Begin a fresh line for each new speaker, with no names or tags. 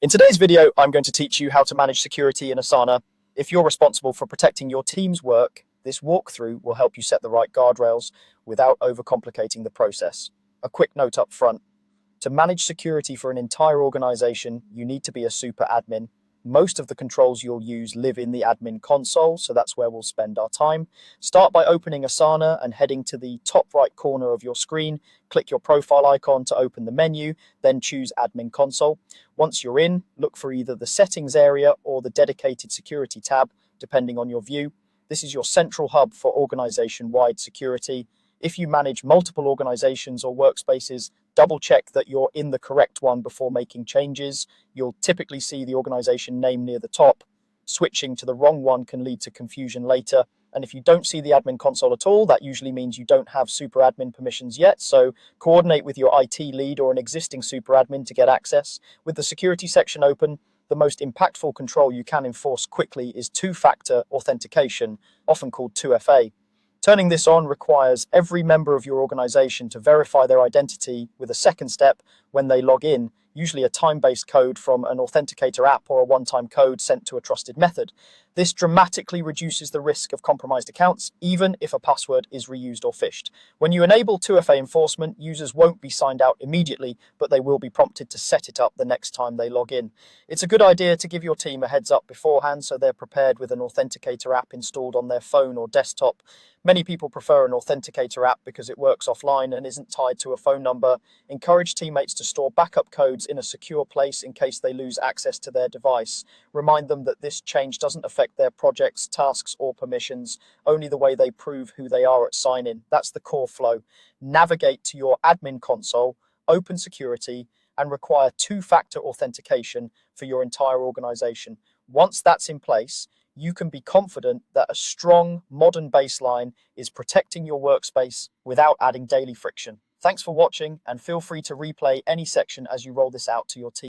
In today's video, I'm going to teach you how to manage security in Asana. If you're responsible for protecting your team's work, this walkthrough will help you set the right guardrails without overcomplicating the process. A quick note up front. To manage security for an entire organization, you need to be a super admin. Most of the controls you'll use live in the admin console, so that's where we'll spend our time. Start by opening Asana and heading to the top right corner of your screen. Click your profile icon to open the menu, then choose Admin Console. Once you're in, look for either the Settings area or the dedicated Security tab, depending on your view. This is your central hub for organization-wide security. If you manage multiple organizations or workspaces, double check that you're in the correct one before making changes. You'll typically see the organization name near the top. Switching to the wrong one can lead to confusion later. And if you don't see the admin console at all, that usually means you don't have super admin permissions yet. So coordinate with your IT lead or an existing super admin to get access. With the security section open, the most impactful control you can enforce quickly is two-factor authentication, often called 2FA. Turning this on requires every member of your organization to verify their identity with a second step when they log in, usually a time-based code from an authenticator app or a one-time code sent to a trusted method. This dramatically reduces the risk of compromised accounts, even if a password is reused or phished. When you enable 2FA enforcement, users won't be signed out immediately, but they will be prompted to set it up the next time they log in. It's a good idea to give your team a heads up beforehand so they're prepared with an authenticator app installed on their phone or desktop. Many people prefer an authenticator app because it works offline and isn't tied to a phone number. Encourage teammates to store backup codes in a secure place in case they lose access to their device. Remind them that this change doesn't affect their projects, tasks, or permissions, only the way they prove who they are at sign-in. That's the core flow. Navigate to your admin console, open security, and require two-factor authentication for your entire organization. Once that's in place, you can be confident that a strong, modern baseline is protecting your workspace without adding daily friction. Thanks for watching, and feel free to replay any section as you roll this out to your team.